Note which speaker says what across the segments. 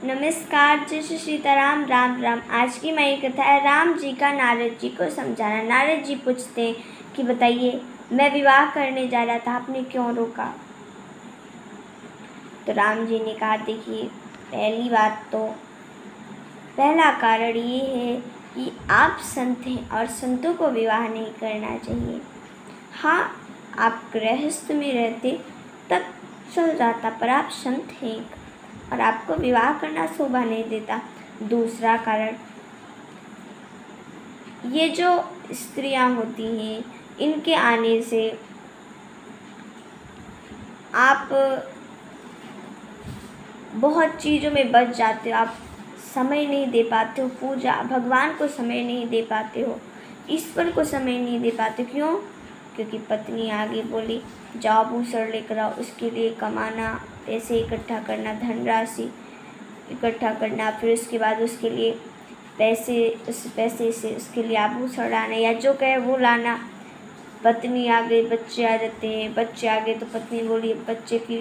Speaker 1: नमस्कार, जय श्री सीताराम, राम राम। आज की मेरी कथा है राम जी का नारद जी को समझाना। नारद जी पूछते हैं कि बताइए, मैं विवाह करने जा रहा था, आपने क्यों रोका? तो राम जी ने कहा, देखिए, पहली बात तो पहला कारण ये है कि आप संत हैं और संतों को विवाह नहीं करना चाहिए। हाँ, आप गृहस्थ में रहते तब चल जाता, पर आप संत हैं और आपको विवाह करना शोभा नहीं देता। दूसरा कारण, ये जो स्त्रियां होती हैं, इनके आने से आप बहुत चीज़ों में बच जाते हो। आप समय नहीं दे पाते हो, पूजा भगवान को समय नहीं दे पाते हो, ईश्वर को समय नहीं दे पाते। क्यों? क्योंकि पत्नी आगे बोली, जाओ भूषण लेकर आओ, उसके लिए कमाना, पैसे इकट्ठा करना, धनराशि इकट्ठा करना, फिर उसके बाद उसके लिए पैसे, उस पैसे से उसके लिए आभूषण लाना या जो कहे वो लाना। पत्नी आ गई, बच्चे आ जाते हैं, बच्चे आ गए तो पत्नी बोली बच्चे की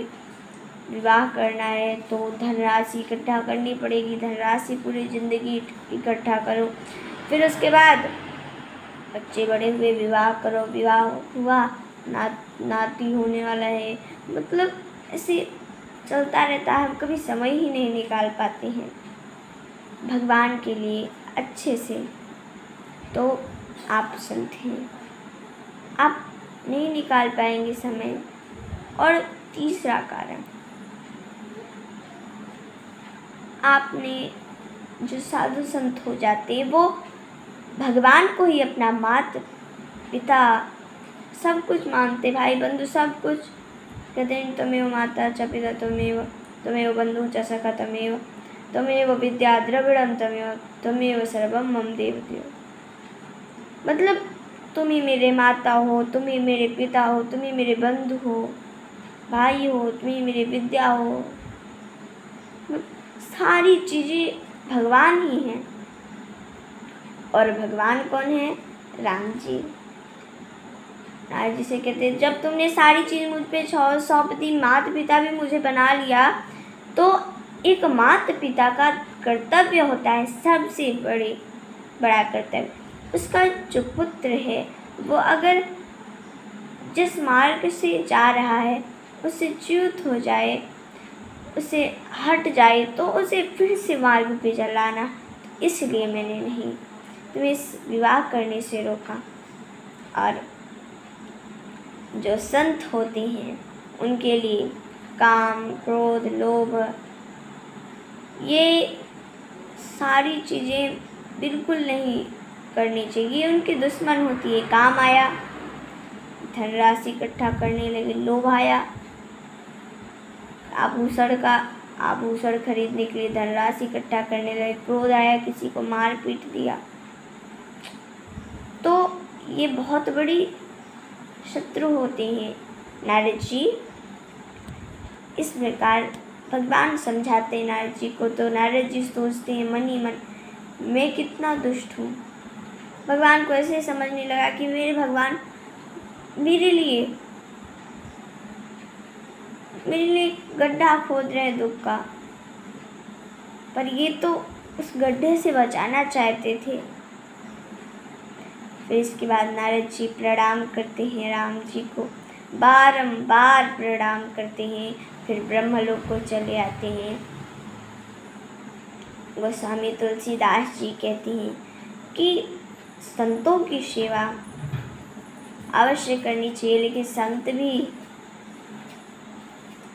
Speaker 1: विवाह करना है तो धनराशि इकट्ठा करनी पड़ेगी, धनराशि पूरी ज़िंदगी इकट्ठा करो। फिर उसके बाद बच्चे बड़े हुए, विवाह करो, विवाह हुआ, नाती होने वाला है, मतलब ऐसे चलता रहता है। हम कभी समय ही नहीं निकाल पाते हैं भगवान के लिए अच्छे से। तो आप संत हैं, आप नहीं निकाल पाएंगे समय। और तीसरा कारण, आपने जो साधु संत हो जाते हैं वो भगवान को ही अपना माता पिता सब कुछ मानते, भाई बंधु सब कुछ। कहते हैं तमेव माता च पिता तमेव बंधु च सखा तमेव विद्या द्रविड़ं तमेव सर्वं मम देवदेव। मतलब तुम ही मेरे माता हो, तुम ही मेरे पिता हो, तुम ही मेरे बंधु हो, भाई हो, तुम ही मेरी विद्या हो। सारी चीज़ें भगवान ही हैं। और भगवान कौन है? राम जी। राम जी से कहते हैं, जब तुमने सारी चीज़ मुझ पे सौंप दी, माता पिता भी मुझे बना लिया, तो एक माता पिता का कर्तव्य होता है सबसे बड़ा कर्तव्य। उसका जो पुत्र है वो अगर जिस मार्ग से जा रहा है उससे च्युत हो जाए, उसे हट जाए, तो उसे फिर से मार्ग पे चलाना। तो इसलिए मैंने नहीं तुम्हें विवाह करने से रोका। और जो संत होते हैं उनके लिए काम, क्रोध, लोभ, ये सारी चीज़ें बिल्कुल नहीं करनी चाहिए। उनकी दुश्मन होती है। काम आया, धनराशि इकट्ठा करने लगे, लोभ आया, आभूषण खरीदने के लिए धनराशि इकट्ठा करने लगे, क्रोध आया, किसी को मार पीट दिया। तो ये बहुत बड़ी शत्रु होते हैं। नारद जी इस प्रकार भगवान समझाते हैं नारद जी को। तो नारद जी सोचते हैं मन ही मन, मैं कितना दुष्ट हूँ। भगवान को ऐसे समझने लगा कि मेरे भगवान मेरे लिए गड्ढा खोद रहे हैं दुख का, पर ये तो उस गड्ढे से बचाना चाहते थे। फिर इसके बाद नारद जी प्रणाम करते हैं राम जी को, बारंबार प्रणाम करते हैं। फिर ब्रह्मलोक को चले आते हैं। गोस्वामी तुलसीदास जी कहते हैं कि संतों की सेवा अवश्य करनी चाहिए, लेकिन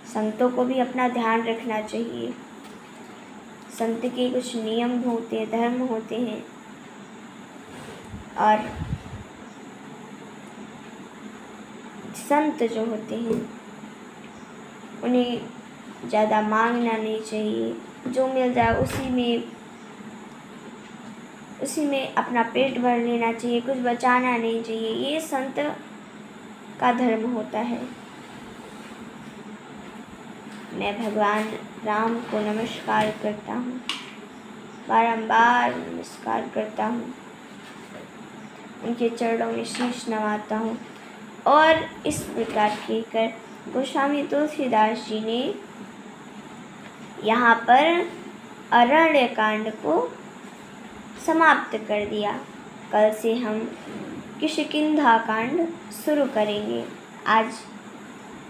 Speaker 1: संतों को भी अपना ध्यान रखना चाहिए। संत के कुछ नियम होते हैं, धर्म होते हैं, और संत जो होते हैं उन्हें ज़्यादा मांगना नहीं चाहिए। जो मिल जाए उसी में अपना पेट भर लेना चाहिए, कुछ बचाना नहीं चाहिए। ये संत का धर्म होता है। मैं भगवान राम को नमस्कार करता हूँ, बारंबार नमस्कार करता हूँ, उनके चरणों में शीश नवाता हूँ। और इस प्रकार कहकर गोस्वामी तुलसीदास जी ने यहाँ पर अरण्य कांड को समाप्त कर दिया। कल से हम किष्किंधा कांड शुरू करेंगे। आज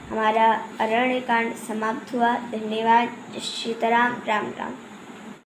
Speaker 1: हमारा अरण्य कांड समाप्त हुआ। धन्यवाद। जय सीताराम। राम राम।